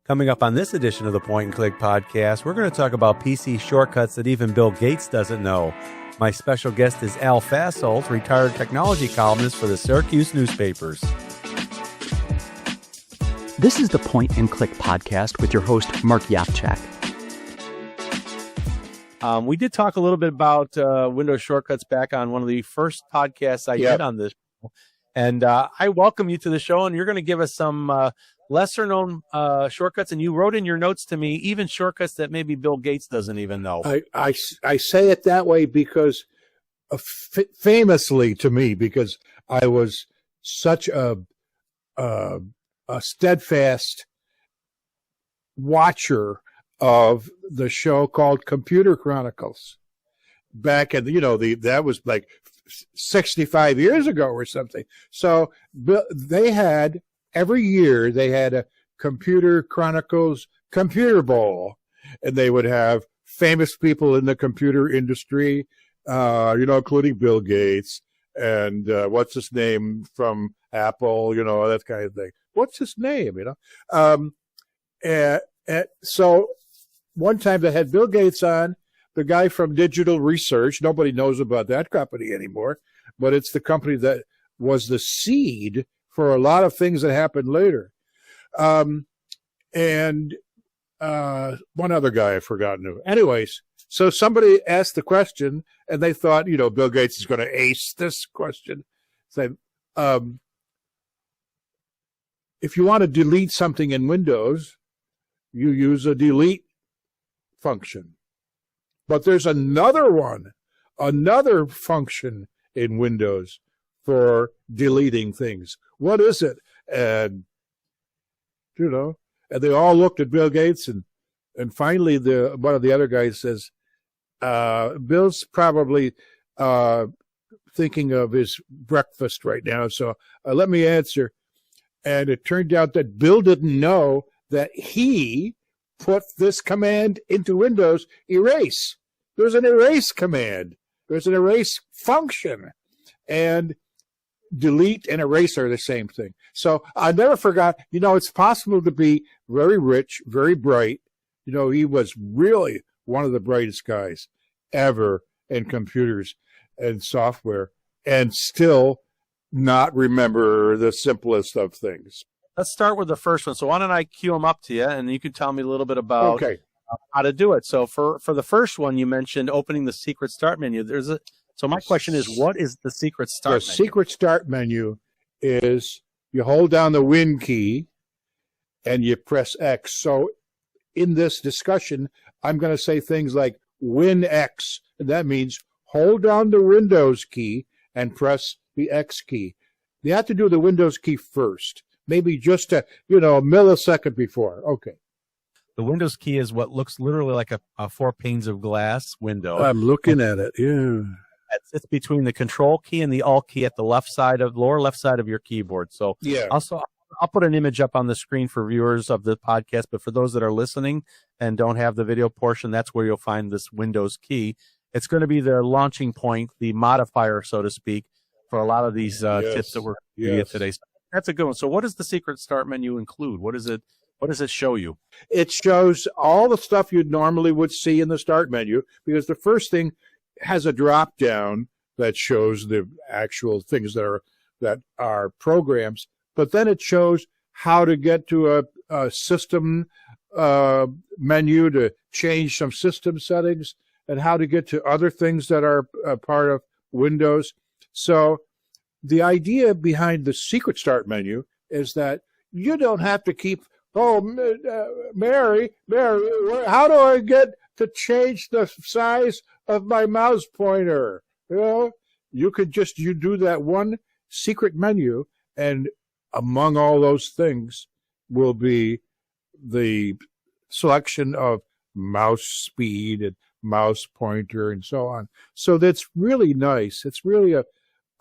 Coming up on this edition of the Point and Click podcast, we're going to talk about PC shortcuts that even Bill Gates doesn't know. My special guest is Al Fasoldt, retired technology columnist for the Syracuse Newspapers. This is the Point and Click podcast with your host, Mark Yapchak. We did talk a little bit about Windows shortcuts back on one of the first podcasts I did on this show. And I welcome you to the show, and you're going to give us some lesser-known shortcuts. And you wrote in your notes to me, even shortcuts that maybe Bill Gates doesn't even know. I say it that way because, famously to me, because I was such a steadfast watcher of the show called Computer Chronicles back in, that was like 65 years ago or something. So they had, every year they had a Computer Chronicles Computer Bowl, and they would have famous people in the computer industry, including Bill Gates and what's his name from Apple, that kind of thing. What's his name, and so one time they had Bill Gates on, the guy from Digital Research. Nobody knows about that company anymore, but it's the company that was the seed for a lot of things that happened later. And one other guy I've forgotten. Anyways, so somebody asked the question, and they thought, Bill Gates is going to ace this question. Say, if you want to delete something in Windows, you use a delete function. But there's another function in Windows for deleting things. What is it? And, and they all looked at Bill Gates, and finally one of the other guys says, Bill's probably thinking of his breakfast right now, so let me answer. And it turned out that Bill didn't know that he put this command into Windows, erase. There's an erase command. There's an erase function. And delete and erase are the same thing. So I never forgot, it's possible to be very rich, very bright. He was really one of the brightest guys ever in computers and software, and still not remember the simplest of things. Let's start with the first one. So why don't I cue them up to you, and you can tell me a little bit about how to do it. So for the first one, you mentioned opening the secret start menu. So my question is, what is the secret start menu? The secret start menu is you hold down the Win key and you press X. So in this discussion, I'm going to say things like Win X. And that means hold down the Windows key and press the X key. You have to do the Windows key first, maybe just a millisecond before. Okay. The Windows key is what looks literally like a 4 panes of glass window. I'm looking at it. Yeah. It's between the Control key and the Alt key at the lower left side of your keyboard. So yeah. Also, I'll put an image up on the screen for viewers of the podcast, but for those that are listening and don't have the video portion, that's where you'll find this Windows key. It's going to be the launching point, the modifier, so to speak, for a lot of these tips that we're going to get today. So that's a good one. So what does the secret start menu include? What does it show you? It shows all the stuff you normally would see in the start menu, because the first thing has a drop down that shows the actual things that are programs, but then it shows how to get to a system menu to change some system settings, and how to get to other things that are part of Windows. So the idea behind the secret start menu is that you don't have to keep, Mary, how do I get to change the size of my mouse pointer? You could you do that one secret menu, and among all those things will be the selection of mouse speed and mouse pointer and so on. So that's really nice. It's really a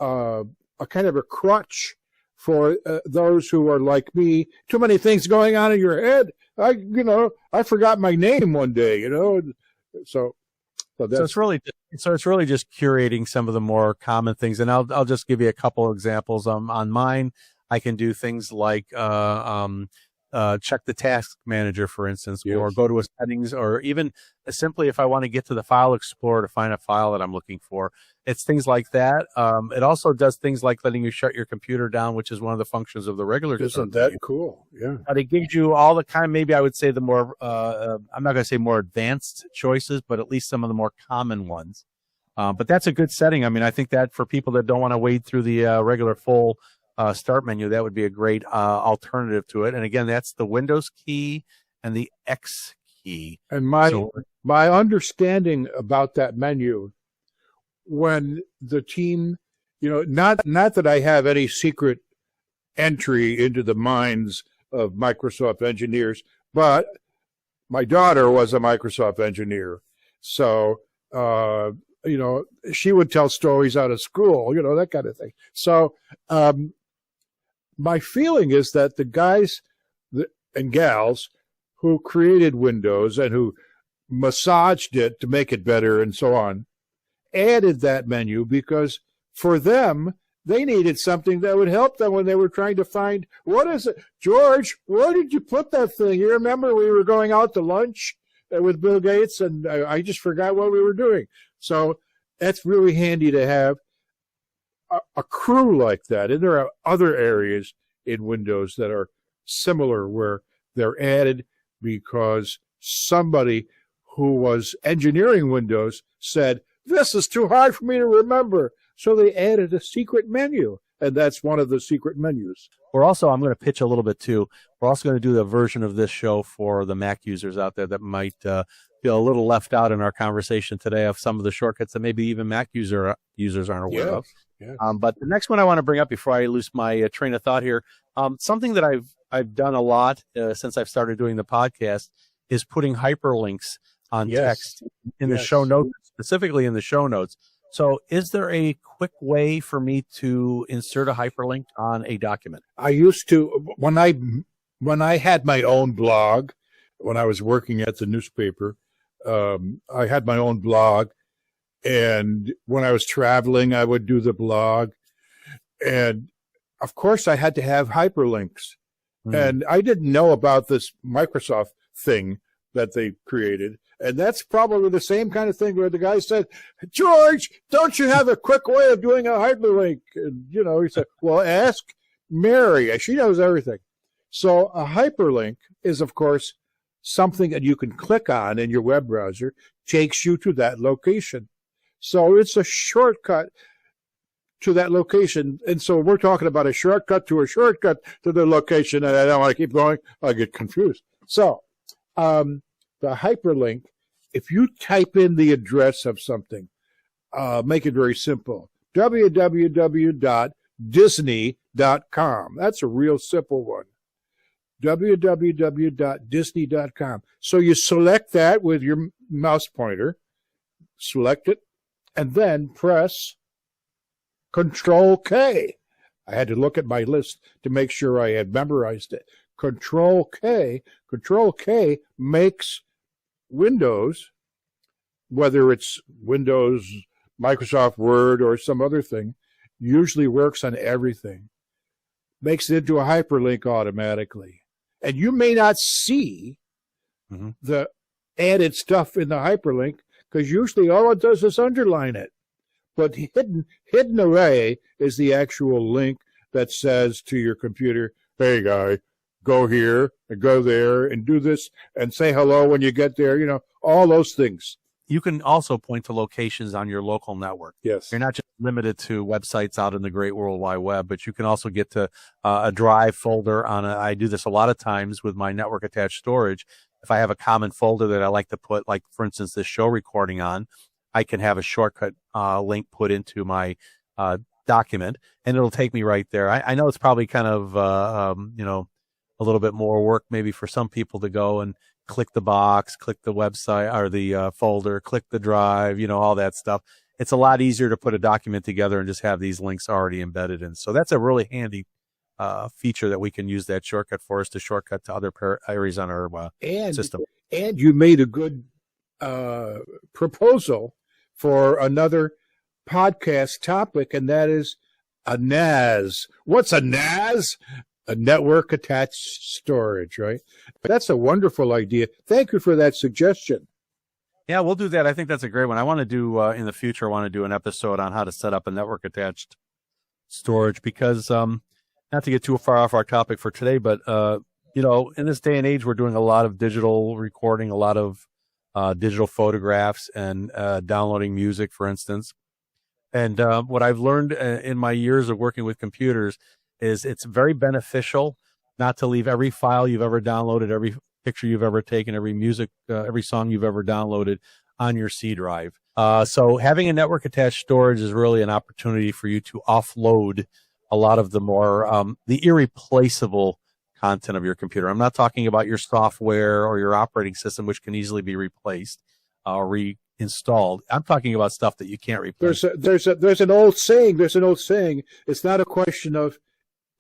kind of a crutch for those who are like me. Too many things going on in your head. I forgot my name one day. So it's really just curating some of the more common things, and I'll just give you a couple of examples. On mine, I can do things like check the task manager, for instance, Yes. or go to a settings, or even simply if I want to get to the file explorer to find a file that I'm looking for. It's things like that. It also does things like letting you shut your computer down, which is one of the functions of the regular. Isn't that cool? Yeah. But it gives you all the kind, maybe I would say the more, I'm not going to say more advanced choices, but at least some of the more common ones. But that's a good setting. I mean, I think that for people that don't want to wade through the regular full start menu, that would be a great alternative to it. And again, that's the Windows key and the X key. And my understanding about that menu, when the team, not that I have any secret entry into the minds of Microsoft engineers, but my daughter was a Microsoft engineer. So, she would tell stories out of school, that kind of thing. So, my feeling is that the guys and gals who created Windows and who massaged it to make it better and so on, added that menu because for them, they needed something that would help them when they were trying to find, what is it? George, where did you put that thing? You remember we were going out to lunch with Bill Gates and I just forgot what we were doing. So that's really handy to have a crew like that. And there are other areas in Windows that are similar where they're added because somebody who was engineering Windows said, this is too hard for me to remember. So they added a secret menu, and that's one of the secret menus. I'm going to pitch a little bit too. We're also going to do a version of this show for the Mac users out there that might feel a little left out in our conversation today of some of the shortcuts that maybe even Mac users aren't aware of. Yeah. But the next one I want to bring up before I lose my train of thought here, something that I've done a lot since I've started doing the podcast is putting hyperlinks on text in the show notes, specifically in the show notes. So is there a quick way for me to insert a hyperlink on a document? I used to, when I had my own blog, when I was working at the newspaper, I had my own blog. And when I was traveling, I would do the blog. And of course, I had to have hyperlinks. And I didn't know about this Microsoft thing that they created. And that's probably the same kind of thing where the guy said, George, don't you have a quick way of doing a hyperlink? And, he said, well, ask Mary. She knows everything. So a hyperlink is, of course, something that you can click on in your web browser, takes you to that location. So it's a shortcut to that location. And so we're talking about a shortcut to the location. And I don't want to keep going. I'll get confused. So, the hyperlink, if you type in the address of something, make it very simple. www.disney.com. That's a real simple one. www.disney.com. So you select that with your mouse pointer, select it, and then press Control-K. I had to look at my list to make sure I had memorized it. Control-K. Control-K makes Windows, whether it's Windows, Microsoft Word, or some other thing, usually works on everything. Makes it into a hyperlink automatically. And you may not see the added stuff in the hyperlink because usually all it does is underline it. But hidden away is the actual link that says to your computer, hey, guy, go here and go there and do this and say hello when you get there, all those things. You can also point to locations on your local network. Yes. You're not just limited to websites out in the great World Wide Web, but you can also get to a drive folder I do this a lot of times with my network attached storage. If I have a common folder that I like to put, like, for instance, this show recording on, I can have a shortcut link put into my document, and it'll take me right there. I know it's probably kind of, a little bit more work maybe for some people to go and click the box, click the website or the folder, click the drive, all that stuff. It's a lot easier to put a document together and just have these links already embedded in. So that's a really handy feature that we can use that shortcut for us to shortcut to other areas on our system. And you made a good proposal for another podcast topic, and that is a NAS. What's a NAS? a network attached storage, right? That's a wonderful idea. Thank you for that suggestion. Yeah, we'll do that. I think that's a great one. I want to do in the future. I want to do an episode on how to set up a network attached storage because, not to get too far off our topic for today, but in this day and age, we're doing a lot of digital recording, a lot of digital photographs, and downloading music, for instance. And what I've learned in my years of working with computers is it's very beneficial not to leave every file you've ever downloaded, every picture you've ever taken, every music, every song you've ever downloaded on your C drive. So having a network attached storage is really an opportunity for you to offload a lot of the more, the irreplaceable content of your computer. I'm not talking about your software or your operating system, which can easily be replaced or reinstalled. I'm talking about stuff that you can't replace. There's an old saying. It's not a question of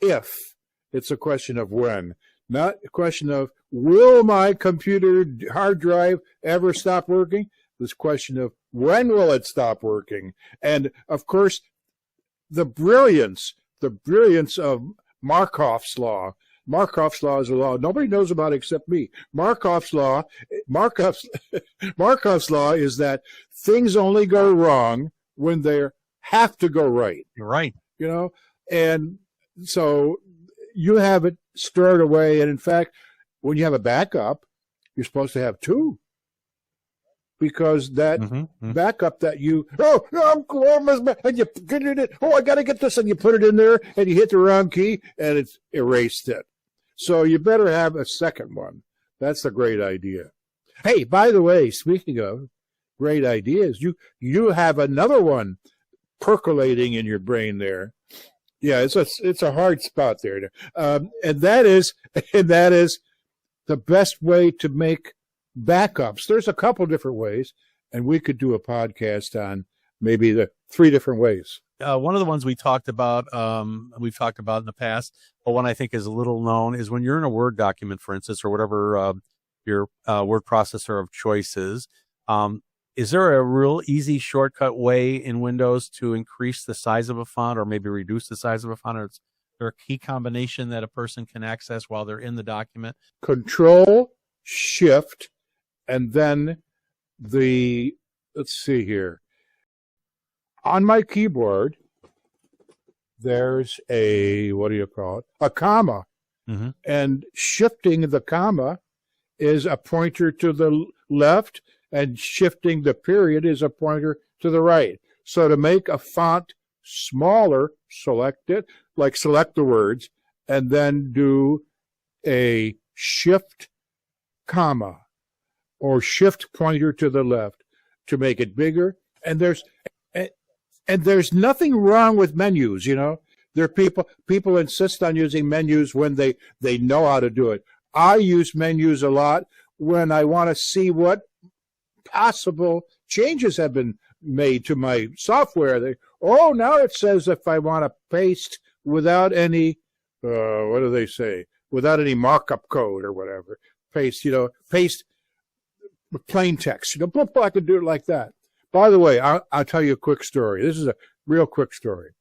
if, it's a question of when. Not a question of, will my computer hard drive ever stop working? This question of, when will it stop working? And, of course, the brilliance of Markov's law. Markov's law is a law nobody knows about except me. Markov's law is that things only go wrong when they have to go right. You're right. And so you have it stored away. And in fact, when you have a backup, you're supposed to have two. Because that backup that and you get it, I got to get this, and you put it in there, and you hit the wrong key, and it's erased it. So you better have a second one. That's a great idea. Hey, by the way, speaking of great ideas, you have another one percolating in your brain there. Yeah, it's a hard spot there, and that is the best way to make backups. There's a couple different ways, and we could do a podcast on maybe the 3 different ways. One of the ones we've talked about in the past, but one I think is a little known, is when you're in a Word document, for instance, or whatever your word processor of choice is there a real easy shortcut way in Windows to increase the size of a font or maybe reduce the size of a font? Or is there a key combination that a person can access while they're in the document? Control, Shift, and then let's see here. On my keyboard, there's a comma. Mm-hmm. And shifting the comma is a pointer to the left, and shifting the period is a pointer to the right. So to make a font smaller, select it, select the words, and then do a shift comma or shift pointer to the left to make it bigger. And there's nothing wrong with menus, There are people insist on using menus when they know how to do it. I use menus a lot when I want to see what possible changes have been made to my software. Now it says if I want to paste without any, what do they say? Without any markup code or whatever. Paste plain text. I can do it like that. By the way, I'll tell you a quick story. This is a real quick story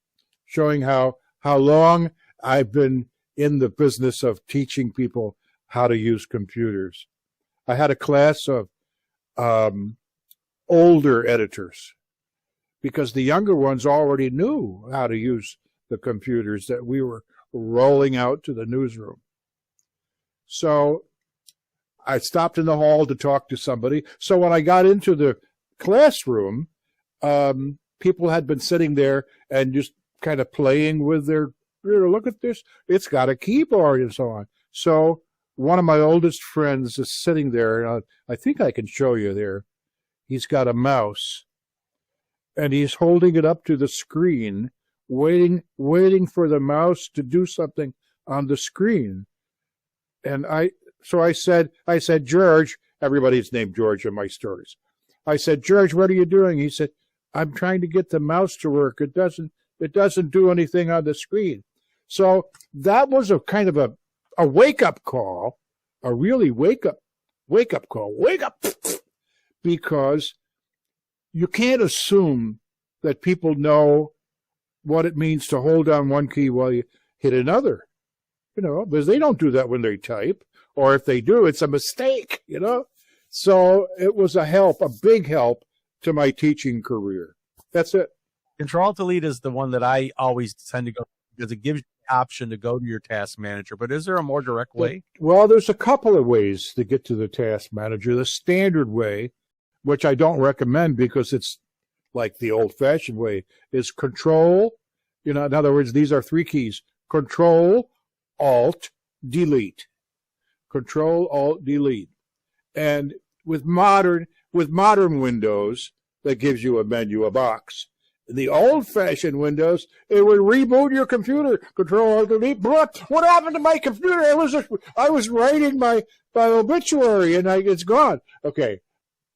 showing how long I've been in the business of teaching people how to use computers. I had a class of older editors because the younger ones already knew how to use the computers that we were rolling out to the newsroom. So I stopped in the hall to talk to somebody. So when I got into the classroom, people had been sitting there and just kind of playing with their, look at this, it's got a keyboard and so on. So one of my oldest friends is sitting there, and I think I can show you there. He's got a mouse, and he's holding it up to the screen, waiting for the mouse to do something on the screen. And I said, George, everybody's named George in my stories. I said, George, what are you doing? He said, I'm trying to get the mouse to work. It doesn't do anything on the screen. So that was a kind of a wake-up call, a really wake-up call. Wake up! Because you can't assume that people know what it means to hold down one key while you hit another. because they don't do that when they type, or if they do, it's a mistake, So it was a big help to my teaching career. That's it. Control-Delete is the one that I always tend to go because it gives you the option to go to your task manager. But is there a more direct way? Well, there's a couple of ways to get to the task manager. The standard way, which I don't recommend because it's like the old-fashioned way, is Control. In other words, these are three keys: Control, Alt, Delete. Control, Alt, Delete. And with modern Windows, that gives you a menu, a box. In the old-fashioned Windows, it would reboot your computer. Control, Alt, Delete. What happened to my computer? I was writing my obituary, and it's gone. Okay,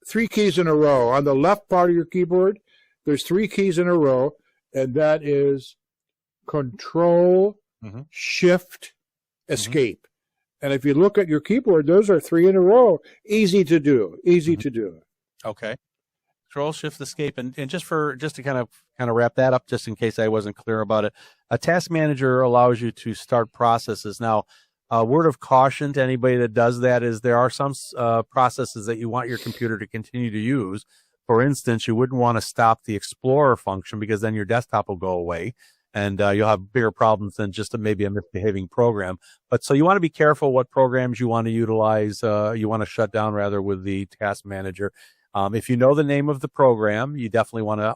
3 keys in a row. On the left part of your keyboard, there's 3 keys in a row, and that is Control, Shift, Escape. And if you look at your keyboard, those are 3 in a row. Easy to do. Okay. Control, Shift, Escape, and just to kind of wrap that up, just in case I wasn't clear about it, a task manager allows you to start processes. Now, a word of caution to anybody that does that is there are some processes that you want your computer to continue to use. For instance, you wouldn't want to stop the Explorer function because then your desktop will go away, and you'll have bigger problems than just maybe a misbehaving program. But so you want to be careful what programs you want to utilize. You want to shut down rather with the task manager. If you know the name of the program, you definitely want to,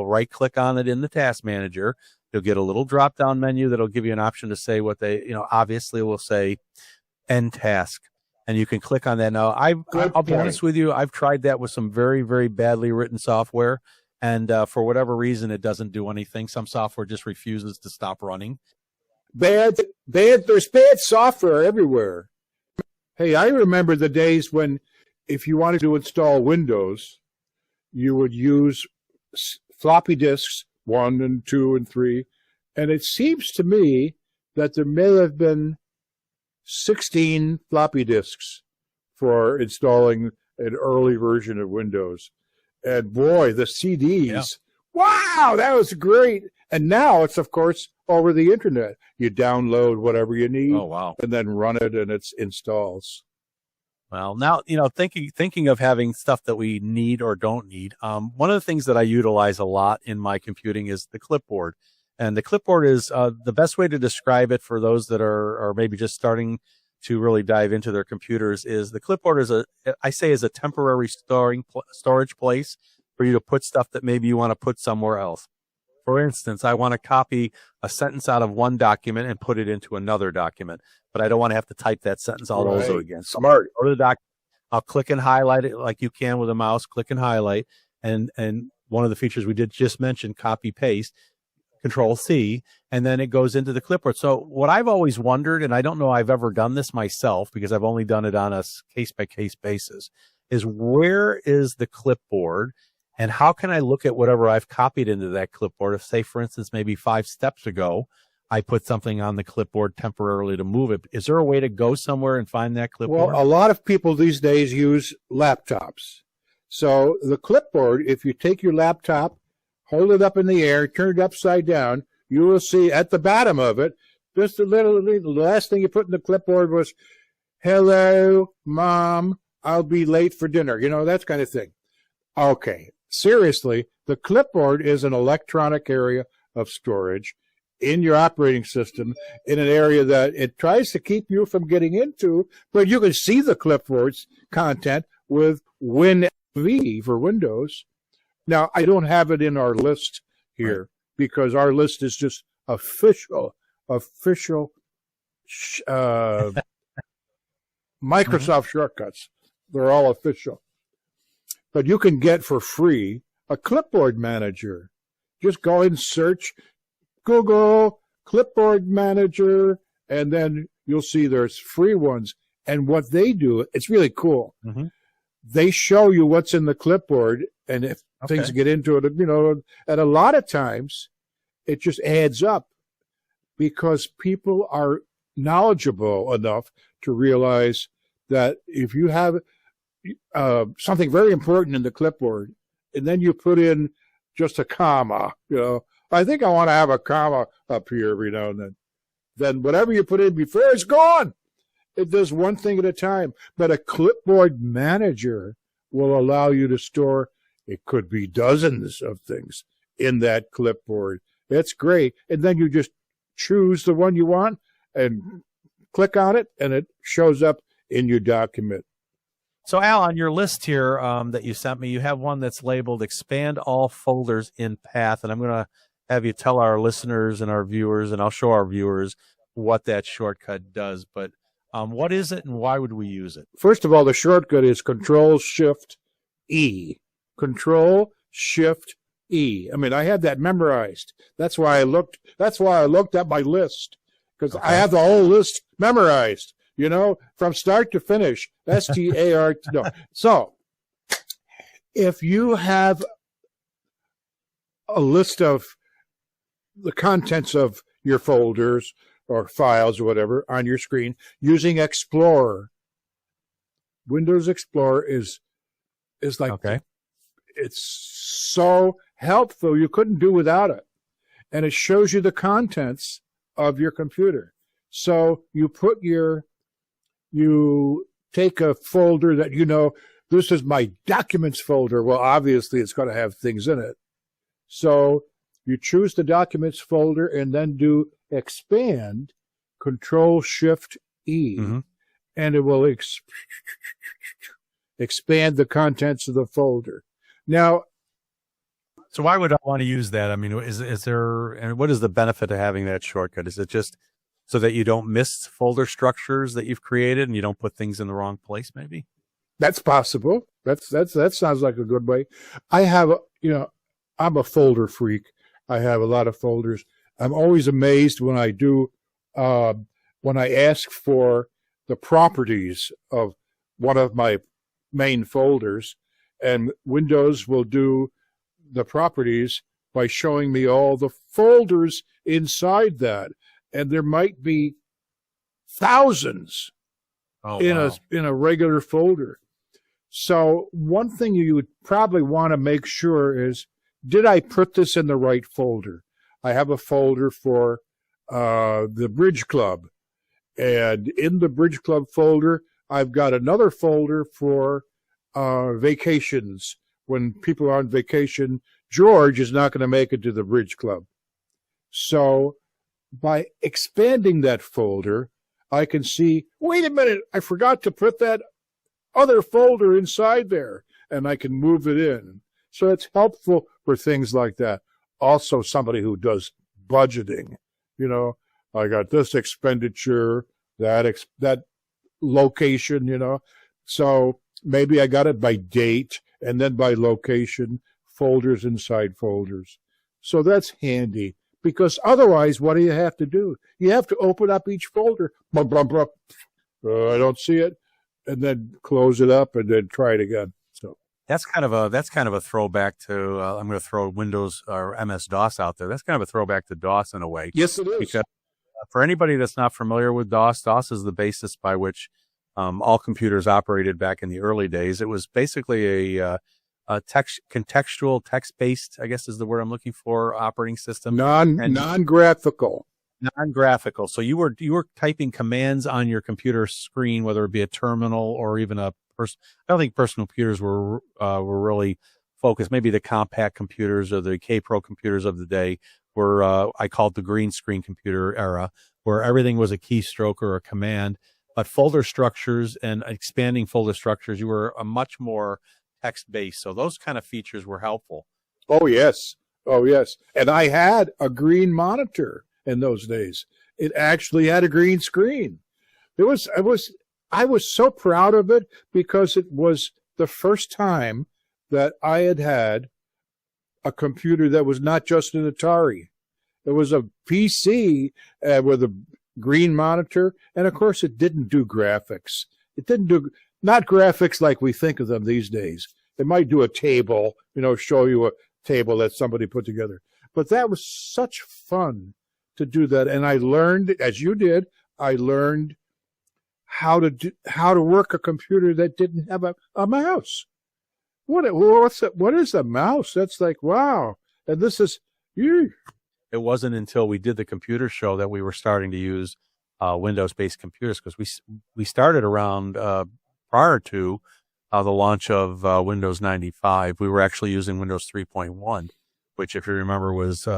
right click on it in the task manager. You'll get a little drop down menu that'll give you an option to say what they, obviously will say end task. And you can click on that. Now, I'll be honest with you, I've tried that with some very, very badly written software. And for whatever reason, it doesn't do anything. Some software just refuses to stop running. There's bad software everywhere. Hey, I remember the days when if you wanted to install Windows, you would use floppy disks, 1 and 2 and 3. And it seems to me that there may have been 16 floppy disks for installing an early version of Windows. And boy, the CDs, wow, that was great. And now it's, of course, over the internet. You download whatever you need and then run it and it installs. Well, now, thinking of having stuff that we need or don't need, one of the things that I utilize a lot in my computing is the Clipboard. And the Clipboard is the best way to describe it for those that are maybe just starting to really dive into their computers is the Clipboard is a temporary storage place for you to put stuff that maybe you want to put somewhere else. For instance, I want to copy a sentence out of one document and put it into another document, but I don't want to have to type that sentence all over again. So Smart. Go to the document. I'll click and highlight it like you can with a mouse. Click and highlight, and one of the features we did just mention, copy paste, Control C, and then it goes into the Clipboard. So what I've always wondered, and I don't know I've ever done this myself because I've only done it on a case by case basis, is where is the Clipboard? And how can I look at whatever I've copied into that Clipboard? If, say, for instance, maybe 5 steps ago, I put something on the Clipboard temporarily to move it. Is there a way to go somewhere and find that Clipboard? Well, a lot of people these days use laptops. So the Clipboard, if you take your laptop, hold it up in the air, turn it upside down, you will see at the bottom of it, just the last thing you put in the Clipboard was, hello, Mom, I'll be late for dinner. That kind of thing. Okay. Seriously, the Clipboard is an electronic area of storage in your operating system in an area that it tries to keep you from getting into, but you can see the Clipboard's content with WinV for Windows. Now, I don't have it in our list here because our list is just official Microsoft shortcuts. They're all official. But you can get for free a Clipboard manager. Just go and search Google Clipboard manager, and then you'll see there's free ones. And what they do, it's really cool. Mm-hmm. They show you what's in the Clipboard, and if things get into it, and a lot of times it just adds up because people are knowledgeable enough to realize that if you have something very important in the Clipboard, and then you put in just a comma, I think I want to have a comma up here every now and then. then whatever you put in before is gone. It does one thing at a time. But a clipboard manager will allow you to store, it could be dozens of things in that clipboard. It's great. And then you just choose the one you want and click on it, and it shows up in your document. So, Al, on your list here that you sent me, you have one that's labeled Expand All Folders in Path. And I'm going to have you tell our listeners and our viewers, and I'll show our viewers what that shortcut does. But what is it and why would we use it? First of all, the shortcut is Control-Shift-E. Control-Shift-E. I mean, I had that memorized. That's why I looked at my list, because I have the whole list memorized, you know, from start to finish. START. No. So if you have a list of the contents of your folders or files or whatever on your screen using Explorer, Windows Explorer is like, okay, it's so helpful. You couldn't do without it. And it shows you the contents of your computer. So you take a folder that, you know, this is my documents folder. Well, obviously it's going to have things in it. So you choose the documents folder and then do expand, Control-Shift-E, and it will expand the contents of the folder. Now, so why would I want to use that? I mean, is there, and what is the benefit of having that shortcut? Is it just so that you don't miss folder structures that you've created and you don't put things in the wrong place, maybe? That's possible. That sounds like a good way. I have, I'm a folder freak. I have a lot of folders. I'm always amazed when I ask for the properties of one of my main folders, and Windows will do the properties by showing me all the folders inside that. And there might be thousands in a regular folder. So one thing you would probably want to make sure is, did I put this in the right folder? I have a folder for the Bridge Club. And in the Bridge Club folder, I've got another folder for vacations. When people are on vacation, George is not going to make it to the Bridge Club. So by expanding that folder, I can see, wait a minute, I forgot to put that other folder inside there, and I can move it in. So it's helpful for things like that. Also, somebody who does budgeting, I got this expenditure, that location, So maybe I got it by date and then by location, folders inside folders. So that's handy, because otherwise, what do you have to do? You have to open up each folder. Blah, blah, blah. I don't see it. And then close it up and then try it again. So that's kind of a throwback to, I'm going to throw Windows or MS-DOS out there. That's kind of a throwback to DOS in a way. Yes, it is. Because for anybody that's not familiar with DOS, DOS is the basis by which all computers operated back in the early days. It was basically a contextual, text-based, I guess is the word I'm looking for, operating system. Non-graphical. Non-graphical. So you were typing commands on your computer screen, whether it be a terminal or even a person. I don't think personal computers were really focused. Maybe the compact computers or the K-Pro computers of the day were, I call it the green screen computer era, where everything was a keystroke or a command. But folder structures and expanding folder structures, you were a much more text-based. So those kind of features were helpful. Oh, yes. Oh, yes. And I had a green monitor in those days. It actually had a green screen. I was so proud of it, because it was the first time that I had a computer that was not just an Atari. It was a PC with a green monitor, and of course it didn't do graphics. It didn't do, not graphics like we think of them these days. It might do a table, show you a table that somebody put together. But that was such fun to do that. And I learned, as you did, I learned how to work a computer that didn't have a mouse. What is a mouse? That's like, wow. And this is, it wasn't until we did the computer show that we were starting to use Windows-based computers, because we started around prior to the launch of Windows 95. We were actually using Windows 3.1, which, if you remember, was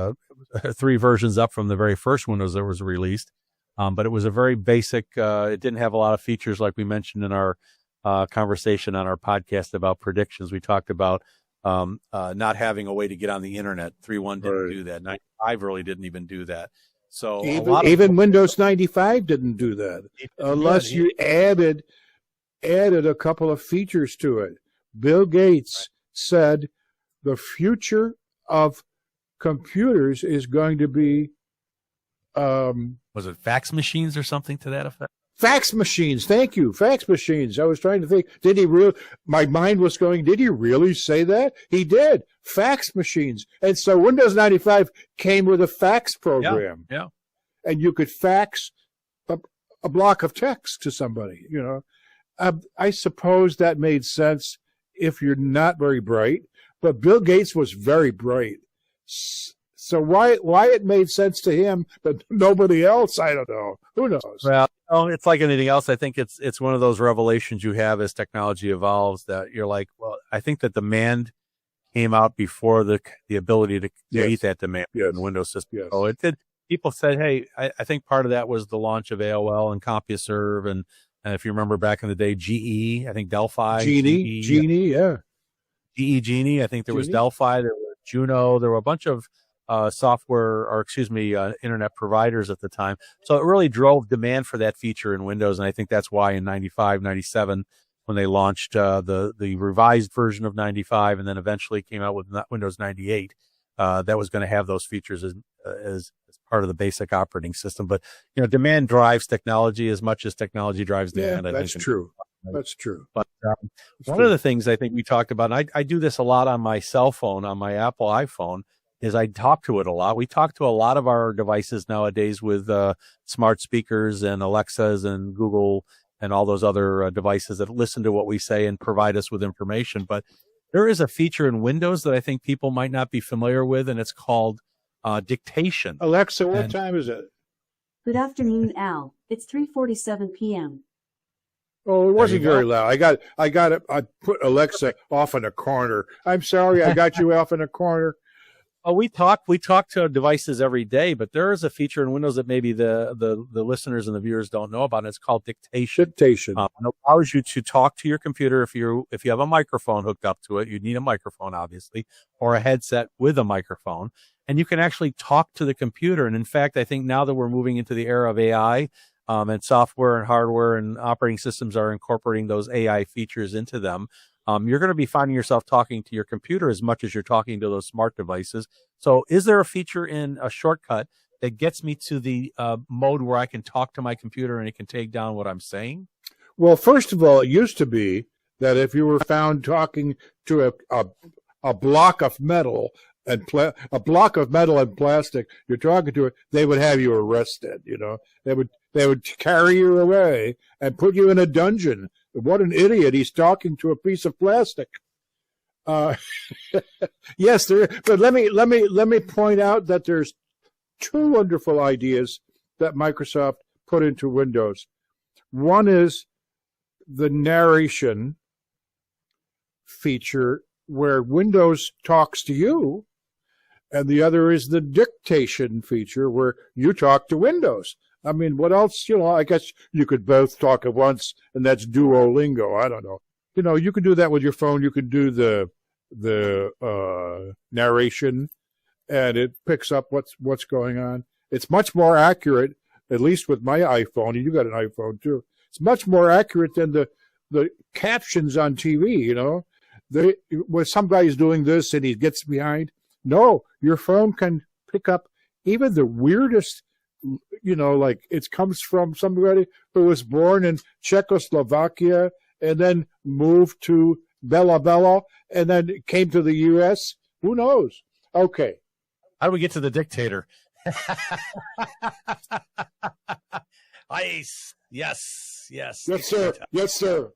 3 versions up from the very first Windows that was released. But it was a very basic, it didn't have a lot of features like we mentioned in our conversation on our podcast about predictions. We talked about not having a way to get on the internet. 3.1 didn't do that. 95 really didn't even do that. So even Windows 95 didn't do that, unless you added a couple of features to it. Bill Gates said the future of computers is going to be was it fax machines or something to that effect? Fax machines. Thank you. Fax machines. I was trying to think, did he really, my mind was going, did he really say that? He did. Fax machines. And so Windows 95 came with a fax program. Yeah. And you could fax a block of text to somebody, you know. I suppose that made sense if you're not very bright, but Bill Gates was very bright. So why it made sense to him, but nobody else, I don't know. Who knows? Well, it's like anything else. I think it's one of those revelations you have as technology evolves that you're like, well, I think that demand came out before the ability to create that demand in the Windows system. Yes. So it did. People said, hey, I think part of that was the launch of AOL and CompuServe, and if you remember back in the day, GE, I think Delphi. Genie, yeah. GE Genie, I think there was Delphi, there was Juno, there were a bunch of internet providers at the time. So it really drove demand for that feature in Windows. And I think that's why in 95, 97, when they launched the revised version of 95 and then eventually came out with Windows 98, that was going to have those features as part of the basic operating system. But, you know, demand drives technology as much as technology drives demand. That's true. That's true. But one of the things I think we talked about, and I do this a lot on my cell phone, on my Apple iPhone, is I talk to it a lot. We talk to a lot of our devices nowadays with smart speakers and Alexas and Google and all those other devices that listen to what we say and provide us with information. But there is a feature in Windows that I think people might not be familiar with, and it's called dictation. Alexa, what time is it? Good afternoon, Al. It's 3:47 p.m. Oh, it wasn't very loud. I got it. I put Alexa off in a corner. I'm sorry, I got you off in a corner. Oh, we talk to devices every day, but there is a feature in Windows that maybe the listeners and the viewers don't know about, and it's called dictation. It allows you to talk to your computer. If you have a microphone hooked up to it, you need a microphone, obviously, or a headset with a microphone, and you can actually talk to the computer. And in fact, I think now that we're moving into the era of AI, and software and hardware and operating systems are incorporating those AI features into them, you're going to be finding yourself talking to your computer as much as you're talking to those smart devices. So is there a feature in a shortcut that gets me to the mode where I can talk to my computer and it can take down what I'm saying? Well, first of all, it used to be that if you were found talking to a block of metal and plastic, you're talking to it, they would have you arrested. You know, they would carry you away and put you in a dungeon. What an idiot! He's talking to a piece of plastic. Yes, there. But let me point out that there's 2 wonderful ideas that Microsoft put into Windows. One is the narration feature where Windows talks to you, and the other is the dictation feature where you talk to Windows. I mean, what else? You know, I guess you could both talk at once, and that's Duolingo. I don't know. You know, you can do that with your phone. You can do the narration, and it picks up what's going on. It's much more accurate, at least with my iPhone. And you got an iPhone too. It's much more accurate than the captions on TV. You know, when somebody's doing this and he gets behind. No, your phone can pick up even the weirdest. You know, like it comes from somebody who was born in Czechoslovakia and then moved to Bella and then came to the U.S. Who knows? Okay. How do we get to the dictator? Ice. Yes. Yes, sir. Yes, sir.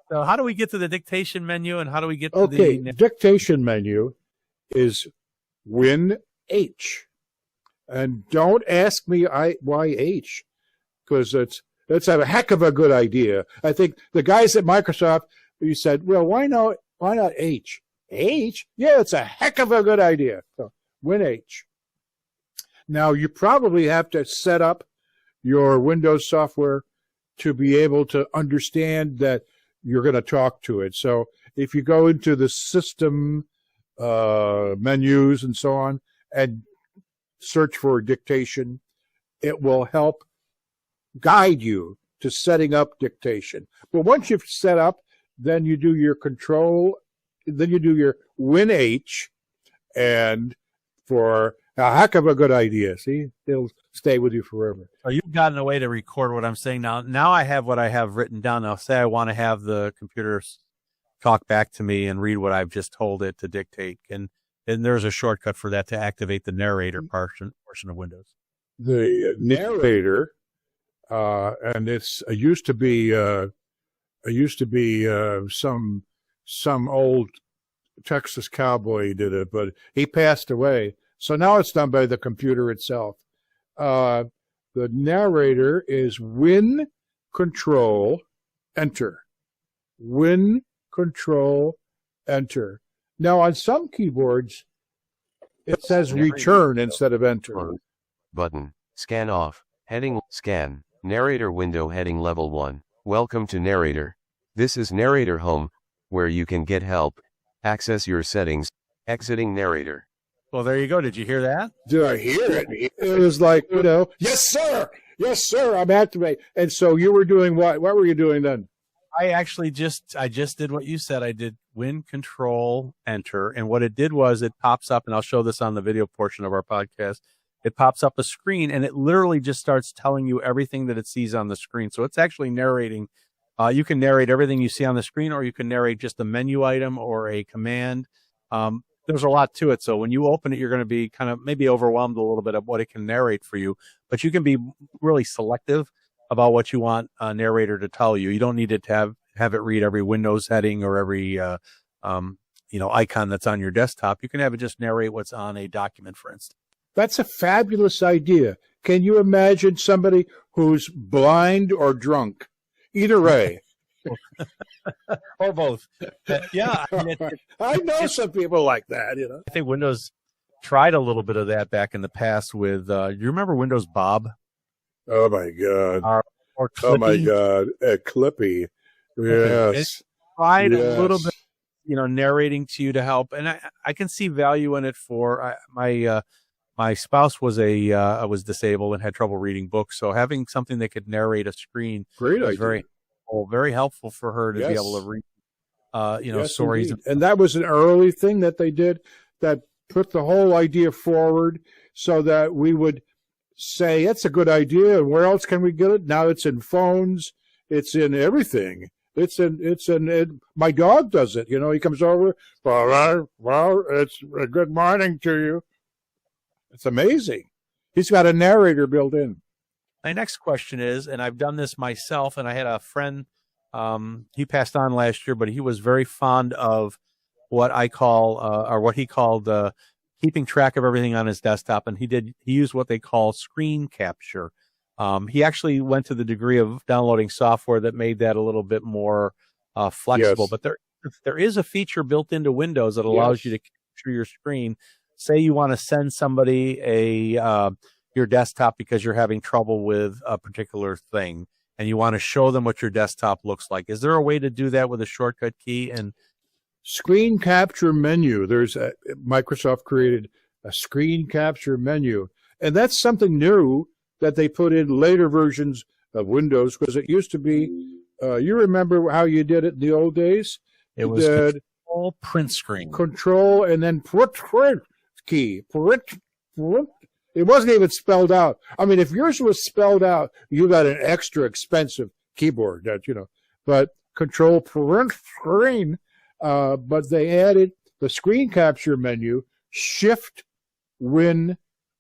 So how do we get to the dictation menu, and how do we get to the dictation menu is Win H. And don't ask me why H, because it's a heck of a good idea. I think the guys at Microsoft, you said, well, why not H? H? Yeah, it's a heck of a good idea. So Win H. Now, you probably have to set up your Windows software to be able to understand that you're going to talk to it. So if you go into the system menus and so on and search for dictation, it will help guide you to setting up dictation. But once you've set up, then you do your control, then you do your Win H, and for a heck of a good idea. See, it'll stay with you forever. So you've gotten a way to record what I'm saying now. Now I have what I have written down. Now, say I want to have the computer talk back to me and read what I've just told it to dictate. And there's a shortcut for that to activate the narrator portion of Windows. The narrator, and it used to be some old Texas cowboy did it, but he passed away. So now it's done by the computer itself. The narrator is Win Control Enter. Win Control Enter. Now on some keyboards, it says return instead of enter. Button. Scan off. Heading. Scan. Narrator window heading level 1. Welcome to Narrator. This is Narrator Home, where you can get help. Access your settings. Exiting Narrator. Well, there you go. Did you hear that? Did I hear it? It was like, yes, sir. Yes, sir. I'm activated. And so you were doing what? What were you doing then? I actually just did what you said. I did Win Control Enter. And what it did was it pops up, and I'll show this on the video portion of our podcast. It pops up a screen, and it literally just starts telling you everything that it sees on the screen. So it's actually narrating. You can narrate everything you see on the screen, or you can narrate just a menu item or a command. There's a lot to it. So when you open it, you're going to be kind of maybe overwhelmed a little bit of what it can narrate for you. But you can be really selective about what you want a narrator to tell you. You don't need it to have it read every Windows heading or every icon that's on your desktop. You can have it just narrate what's on a document, for instance. That's a fabulous idea. Can you imagine somebody who's blind or drunk? Either way. Or both. Yeah. I know some people like that, I think Windows tried a little bit of that back in the past with, you remember Windows Bob? Oh, my God. Or oh, my God. Clippy. Yes. It tried a little bit, narrating to you to help. And I can see value in it for my spouse was was disabled and had trouble reading books. So having something that could narrate a screen was very helpful for her to be able to read, stories. Indeed. And that was an early thing that they did that put the whole idea forward so that we would say, that's a good idea. And where else can we get it? Now it's in phones. It's in everything. It's in my dog does it. He comes over. Well, it's a good morning to you. It's amazing. He's got a narrator built in. My next question is, and I've done this myself, and I had a friend, he passed on last year, but he was very fond of what I call, or what he called, keeping track of everything on his desktop. And he used what they call screen capture. He actually went to the degree of downloading software that made that a little bit more flexible. Yes. But there is a feature built into Windows that allows you to capture your screen. Say you want to send somebody your desktop because you're having trouble with a particular thing, and you want to show them what your desktop looks like. Is there a way to do that with a shortcut key? And screen capture menu. Microsoft created a screen capture menu, and that's something new that they put in later versions of Windows, because it used to be, you remember how you did it in the old days? It was control print screen. Control and then print key. Print. It wasn't even spelled out. I mean, if yours was spelled out, you got an extra expensive keyboard, but control print screen. But they added the screen capture menu, Shift Win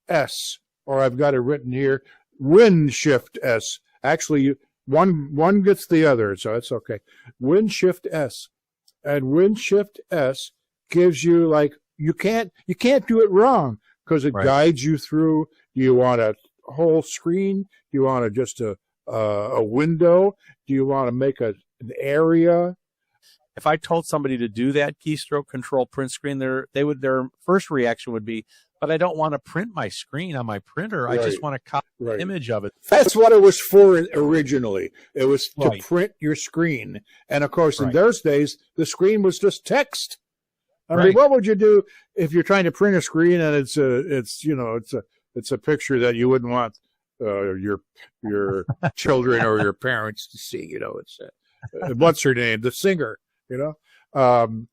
S, or I've got it written here, Win Shift S. Actually, one gets the other, so that's okay. Win Shift S. And Win Shift S gives you like you can't do it wrong because it guides you through. Do you want a whole screen? Do you want just a window? Do you want to make an area? If I told somebody to do that keystroke control print screen, their first reaction would be, but I don't want to print my screen on my printer. I just want to copy the image of it. That's what it was for originally. It was to print your screen. And of course, in those days, the screen was just text. I mean, what would you do if you're trying to print a screen and it's a picture that you wouldn't want your children or your parents to see? You know, it's what's her name, the singer. You know,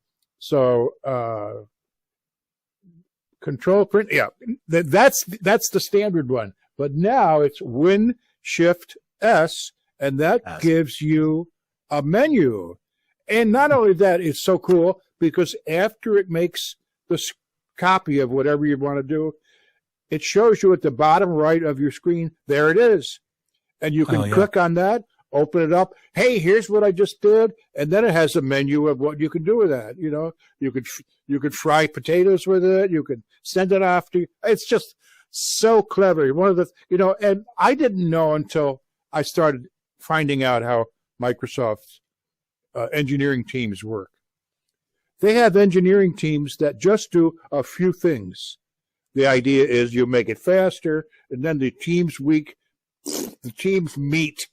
control print. Yeah, that's the standard one. But now it's Win Shift S, and that gives you a menu. And not only that, it's so cool because after it makes the copy of whatever you want to do, it shows you at the bottom right of your screen. There it is, and you can click on that. Open it up. Hey, here's what I just did, and then it has a menu of what you can do with that. You know, you could fry potatoes with it. You could send it off to. It's just so clever. One of the and I didn't know until I started finding out how Microsoft's engineering teams work. They have engineering teams that just do a few things. The idea is you make it faster, and then the teams meet. The teams meet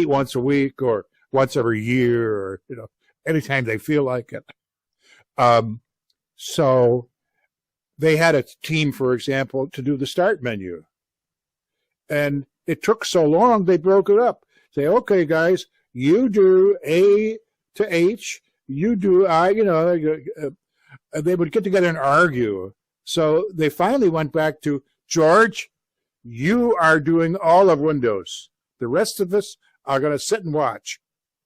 once a week or once every year, or anytime they feel like it. So they had a team, for example, to do the start menu, and it took so long they broke it up. Say, okay, guys, you do A to H, you do I. They would get together and argue. So they finally went back to George. You are doing all of Windows. The rest of us are going to sit and watch.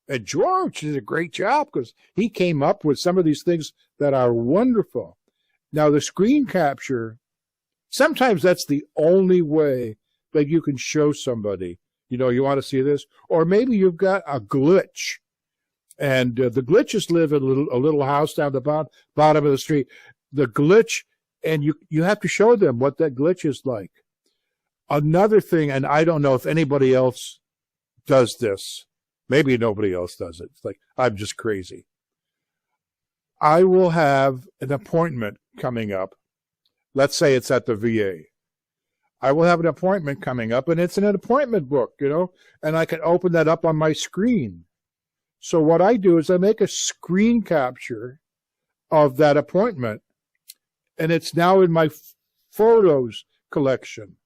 And George did a great job because he came up with some of these things that are wonderful. Now, the screen capture, sometimes that's the only way that you can show somebody, you want to see this. Or maybe you've got a glitch. And the glitches live in a little house down the bottom of the street. The glitch, and you have to show them what that glitch is like. Another thing, and I don't know if anybody else does this. Maybe nobody else does it. It's like, I'm just crazy. I will have an appointment coming up. Let's say it's at the VA. I will have an appointment coming up, and it's in an appointment book, and I can open that up on my screen. So what I do is I make a screen capture of that appointment, and it's now in my photos collection.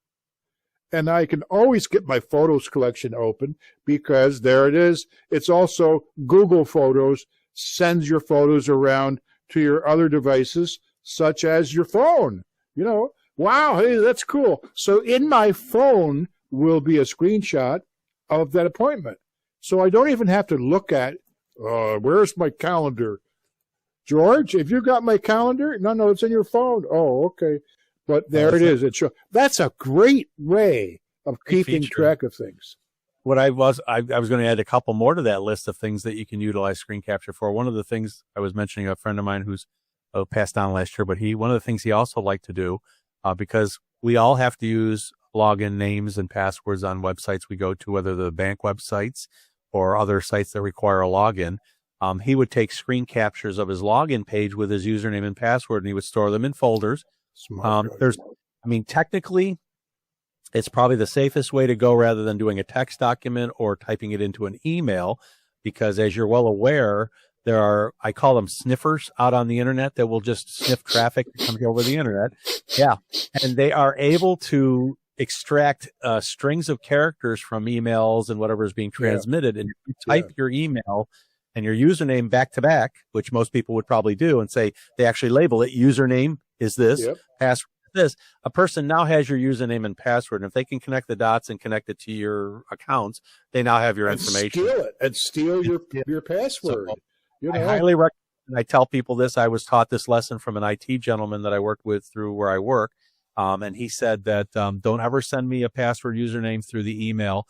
And I can always get my photos collection open because there it is. It's also Google Photos sends your photos around to your other devices, such as your phone. Wow, hey, that's cool. So in my phone will be a screenshot of that appointment. So I don't even have to look at, where's my calendar? George, have you got my calendar? No, it's in your phone. Oh, okay. But there it is. That's a great way of keeping track of things. What I was going to add a couple more to that list of things that you can utilize screen capture for. One of the things I was mentioning, a friend of mine who's passed on last year, but one of the things he also liked to do, because we all have to use login names and passwords on websites we go to, whether they're bank websites or other sites that require a login. He would take screen captures of his login page with his username and password, and he would store them in folders. Technically, it's probably the safest way to go rather than doing a text document or typing it into an email, because as you're well aware, there are, I call them sniffers out on the internet that will just sniff traffic that comes over the internet. Yeah. And they are able to extract strings of characters from emails and whatever is being transmitted. And you type your email and your username back to back, which most people would probably do, and say they actually label it username is this, password is this. A person now has your username and password, and if they can connect the dots and connect it to your accounts, they now have your information. Steal it and steal your password. So I highly recommend. I tell people this. I was taught this lesson from an IT gentleman that I worked with through where I work, and he said that don't ever send me a password username through the email.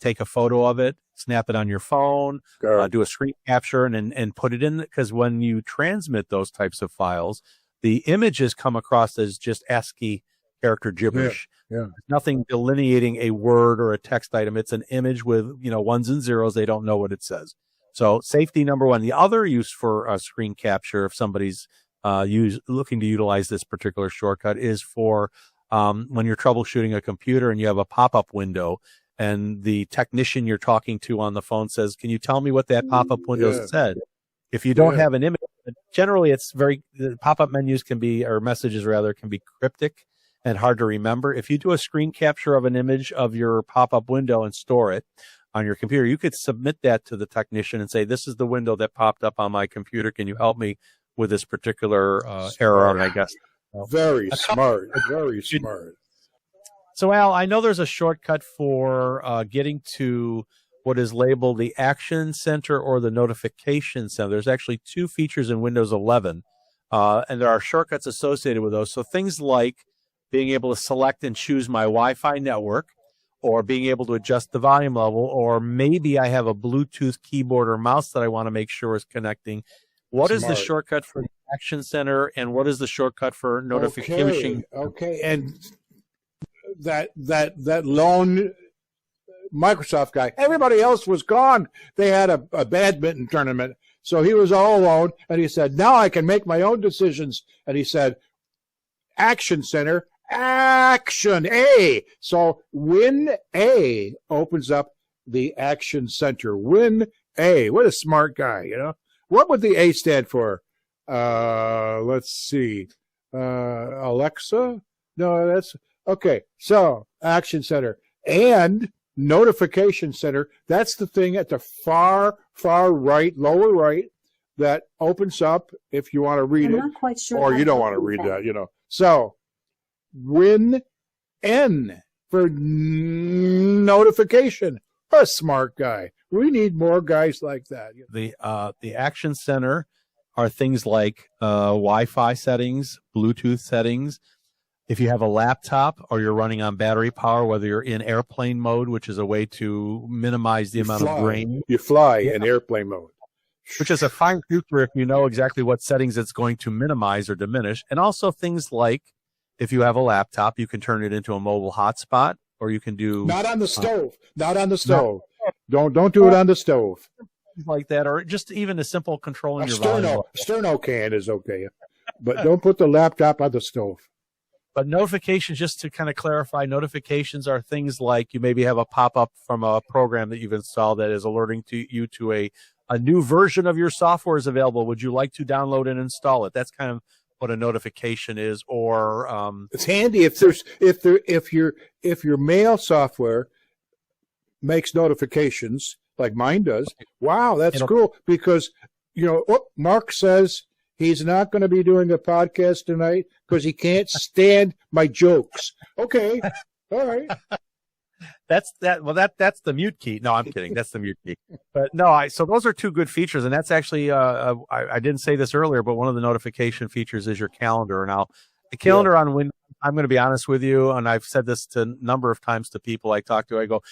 take a photo of it, snap it on your phone, do a screen capture and put it in, because when you transmit those types of files, the images come across as just ASCII character gibberish. Yeah. Nothing delineating a word or a text item. It's an image with, ones and zeros. They don't know what it says. So safety number one. The other use for a screen capture, if somebody's looking to utilize this particular shortcut, is for when you're troubleshooting a computer and you have a pop-up window and the technician you're talking to on the phone says, can you tell me what that pop-up window said? If you don't have an image, generally the pop-up menus can be, or messages rather, can be cryptic and hard to remember. If you do a screen capture of an image of your pop-up window and store it on your computer, you could submit that to the technician and say, this is the window that popped up on my computer. Can you help me with this particular error, I guess? Very smart. Very smart. So, Al, I know there's a shortcut for getting to what is labeled the Action Center or the Notification Center. There's actually two features in Windows 11, and there are shortcuts associated with those. So things like being able to select and choose my Wi-Fi network, or being able to adjust the volume level, or maybe I have a Bluetooth keyboard or mouse that I want to make sure is connecting. What is the shortcut for the Action Center, and what is the shortcut for notification? Okay. And that lone Microsoft guy, everybody else was gone. They had a badminton tournament, so he was all alone, and he said, now I can make my own decisions. And he said, Action Center, Action A. So Win A opens up the Action Center. Win A. What a smart guy, What would the A stand for? Let's see. Alexa? No, that's okay. So Action Center and Notification Center. That's the thing at the far right, lower right, that opens up if you want to read I'm it, not quite sure or how you don't to want to do read that. that, So Win N for notification. A smart guy. We need more guys like that. The Action Center are things like Wi-Fi settings, Bluetooth settings. If you have a laptop or you're running on battery power, whether you're in airplane mode, which is a way to minimize the amount of drain. You fly in airplane mode. Which is a fine feature if you know exactly what settings it's going to minimize or diminish. And also things like, if you have a laptop, you can turn it into a mobile hotspot, or you can do... Not on the stove. Not on the stove. Don't do it on the stove. Like that, or just even a simple controlling your volume. Sterno can is okay, but don't put the laptop on the stove. But notifications, just to kind of clarify, notifications are things like you maybe have a pop-up from a program that you've installed that is alerting you to a new version of your software is available. Would you like to download and install it? That's kind of what a notification is. Or it's handy if your mail software makes notifications like mine does. Wow, that's cool, because Mark says he's not going to be doing a podcast tonight because he can't stand my jokes. Okay, all right. That's the mute key. No, I'm kidding. That's the mute key. But no, so those are two good features, and that's actually I didn't say this earlier, but one of the notification features is your calendar. Now, the calendar on Windows, I'm going to be honest with you, and I've said this to a number of times to people I talk to. I go,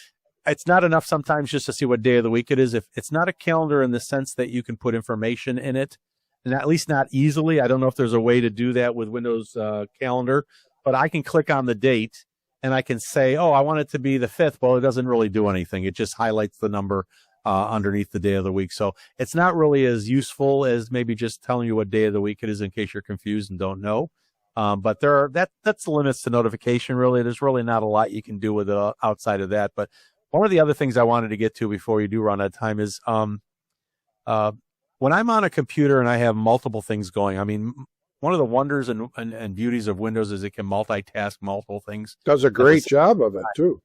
it's not enough sometimes just to see what day of the week it is. If it's not a calendar in the sense that you can put information in it, and at least not easily. I don't know if there's a way to do that with Windows Calendar, but I can click on the date and I can say, oh, I want it to be the 5th. Well, it doesn't really do anything. It just highlights the number underneath the day of the week. So it's not really as useful as maybe just telling you what day of the week it is in case you're confused and don't know. But that's the limits to notification, really. There's really not a lot you can do with it outside of that. But one of the other things I wanted to get to before you do run out of time is when I'm on a computer and I have multiple things going, I mean, one of the wonders and beauties of Windows is it can multitask multiple things. Does a great job of it, too.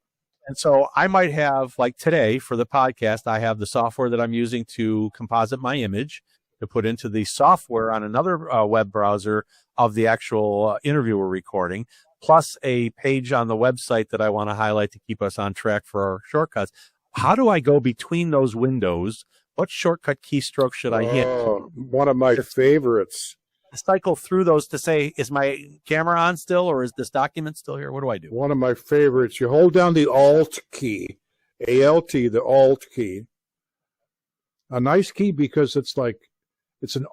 And so I might have, like today for the podcast, I have the software that I'm using to composite my image to put into the software on another web browser of the actual interview we're recording, plus a page on the website that I want to highlight to keep us on track for our shortcuts. How do I go between those windows? What shortcut keystroke should I hit? One of my favorites. Cycle through those to say, is my camera on still, or is this document still here? What do I do? One of my favorites. You hold down the Alt key ALT, the Alt key. A nice key because it's an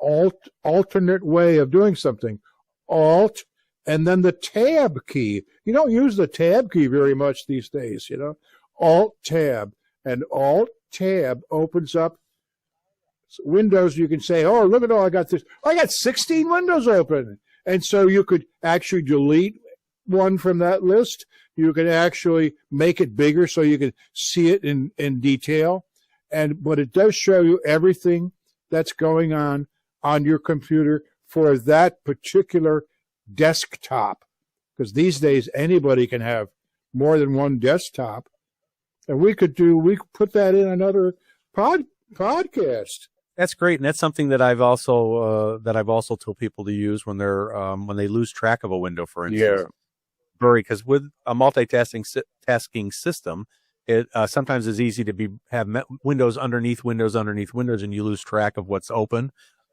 alternate way of doing something. Alt, and then the Tab key. You don't use the Tab key very much these days, Alt, Tab. And Alt, Tab opens up windows. You can say, oh, look at all I got this. I got 16 windows open. And so you could actually delete one from that list. You can actually make it bigger so you can see it in detail. But it does show you everything that's going on your computer for that particular desktop. Because these days, anybody can have more than one desktop. And we could put that in another podcast. That's great, and that's something that I've also told people to use when they lose track of a window, for instance. Yeah. Because with a multitasking system, it sometimes is easy to have windows underneath windows, and you lose track of what's open.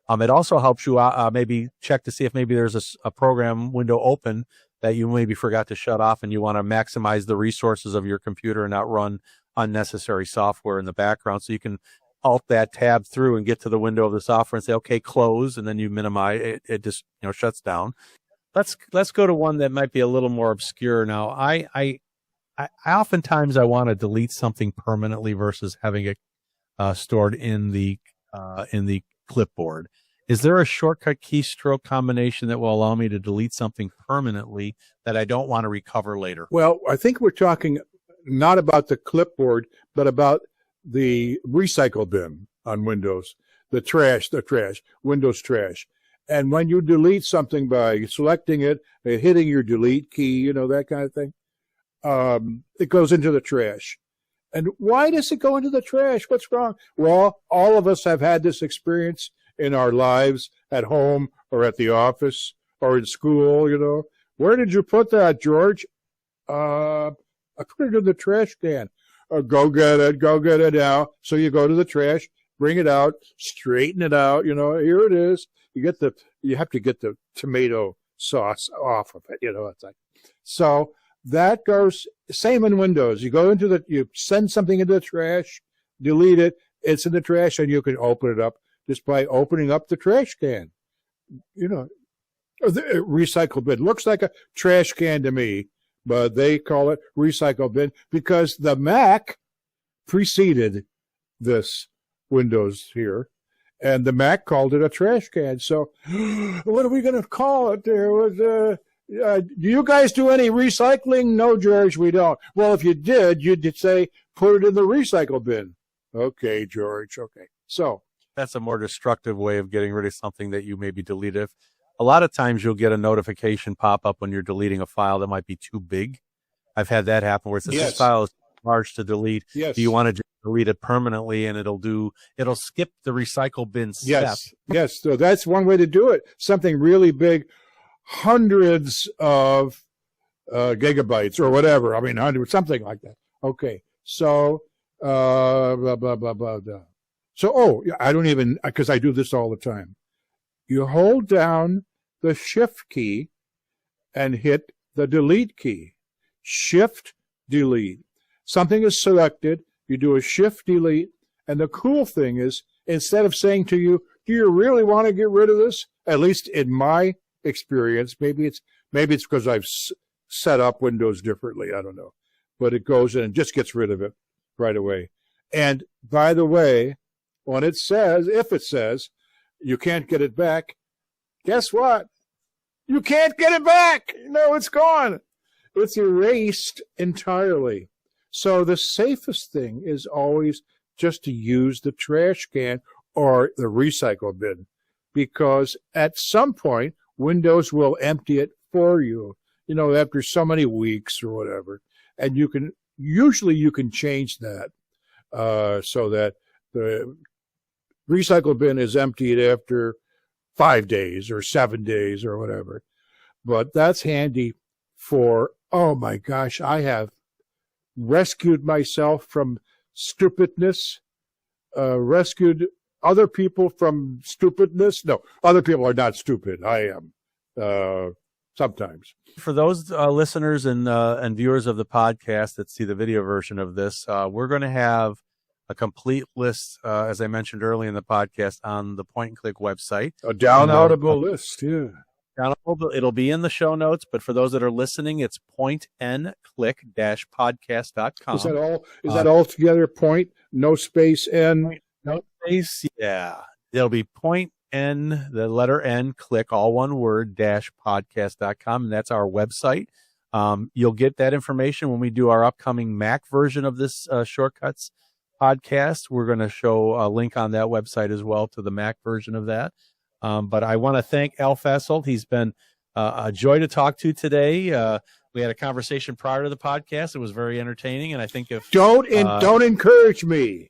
It also helps you maybe check to see if maybe there's a program window open that you maybe forgot to shut off, and you want to maximize the resources of your computer and not run unnecessary software in the background. So you can Alt that tab through and get to the window of the software and say, okay, close, and then you minimize it. It just shuts down. Let's go to one that might be a little more obscure now. I oftentimes I want to delete something permanently versus having it stored in the clipboard. Is there a shortcut keystroke combination that will allow me to delete something permanently that I don't want to recover later? Well, I think we're talking not about the clipboard, but about the recycle bin on Windows, the trash, Windows trash. And when you delete something by selecting it, hitting your delete key, that kind of thing, it goes into the trash. And why does it go into the trash? What's wrong? Well, all of us have had this experience in our lives at home or at the office or in school, Where did you put that, George? I put it in the trash can. Go get it now. So you go to the trash, bring it out, straighten it out, here it is. You have to get the tomato sauce off of it, it's like, so that goes, same in Windows. You go you send something into the trash, delete it, it's in the trash, and you can open it up just by opening up the trash can. The recycle bin looks like a trash can to me, but they call it recycle bin because the Mac preceded this Windows here, and the Mac called it a trash can. So what are we going to call it there? Do you guys do any recycling? No, George, we don't. Well, if you did, you'd say, put it in the recycle bin. Okay, George, okay. So that's a more destructive way of getting rid of something that you maybe deleted. A lot of times you'll get a notification pop up when you're deleting a file that might be too big. I've had that happen where it says this file is too large to delete. Yes. Do you want to just delete it permanently? And it'll skip the recycle bin step. Yes. So that's one way to do it. Something really big, hundreds of gigabytes or whatever. I mean, hundreds, something like that. Okay. So, blah, blah, blah, blah, blah. So, I don't even, because I do this all the time. You hold down the Shift key and hit the Delete key. Shift, Delete. Something is selected, you do a Shift, Delete, and the cool thing is, instead of saying to you, do you really want to get rid of this? At least in my experience, maybe it's because I've set up Windows differently, I don't know. But it goes in and just gets rid of it right away. And by the way, if it says, you can't get it back, guess what? You can't get it back. No, it's gone. It's erased entirely. So the safest thing is always just to use the trash can or the recycle bin, because at some point, Windows will empty it for you, after so many weeks or whatever. And you can change that so that the recycle bin is emptied after 5 days or 7 days or whatever. But that's handy for, oh my gosh, I have rescued myself from stupidness, rescued other people from stupidness. No, other people are not stupid. I am. sometimes. For those listeners and viewers of the podcast that see the video version of this, we're going to have a complete list, as I mentioned earlier in the podcast, on the Point and Click website. A downloadable list, yeah. It'll be in the show notes, but for those that are listening, it's pointandclick-podcast.com. Is that all? Is that all together? Point, no space, N? No space, yeah. It'll be point N, the letter N, click, all one word, -podcast.com, and that's our website. You'll get that information when we do our upcoming Mac version of this Shortcuts podcast. We're going to show a link on that website as well to the Mac version of that. But I want to thank Al Fasoldt. He's been a joy to talk to today. We had a conversation prior to the podcast. It was very entertaining, and I think if don't encourage me.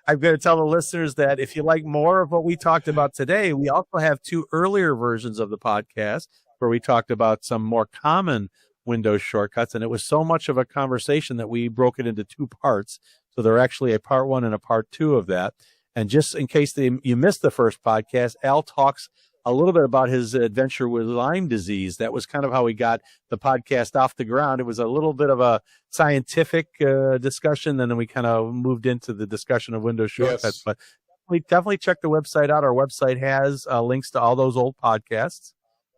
I'm going to tell the listeners that if you like more of what we talked about today, we also have 2 earlier versions of the podcast where we talked about some more common Windows shortcuts, and it was so much of a conversation that we broke it into 2 parts. So they're actually a part 1 and a part 2 of that. And just in case you missed the first podcast, Al talks a little bit about his adventure with Lyme disease. That was kind of how he got the podcast off the ground. It was a little bit of a scientific discussion, and then we kind of moved into the discussion of Windows shortcuts. Yes. But definitely check the website out. Our website has links to all those old podcasts.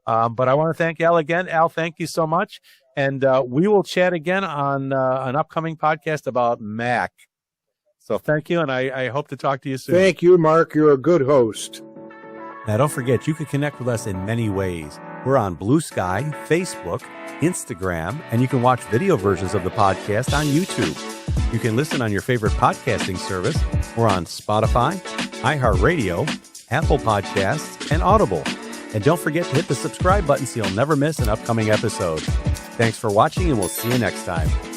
But I want to thank Al again. Al, thank you so much. And we will chat again on an upcoming podcast about Mac. So thank you, and I hope to talk to you soon. Thank you, Mark. You're a good host. Now, don't forget, you can connect with us in many ways. We're on Blue Sky, Facebook, Instagram, and you can watch video versions of the podcast on YouTube. You can listen on your favorite podcasting service. We're on Spotify, iHeartRadio, Apple Podcasts, and Audible. And don't forget to hit the subscribe button so you'll never miss an upcoming episode. Thanks for watching, and we'll see you next time.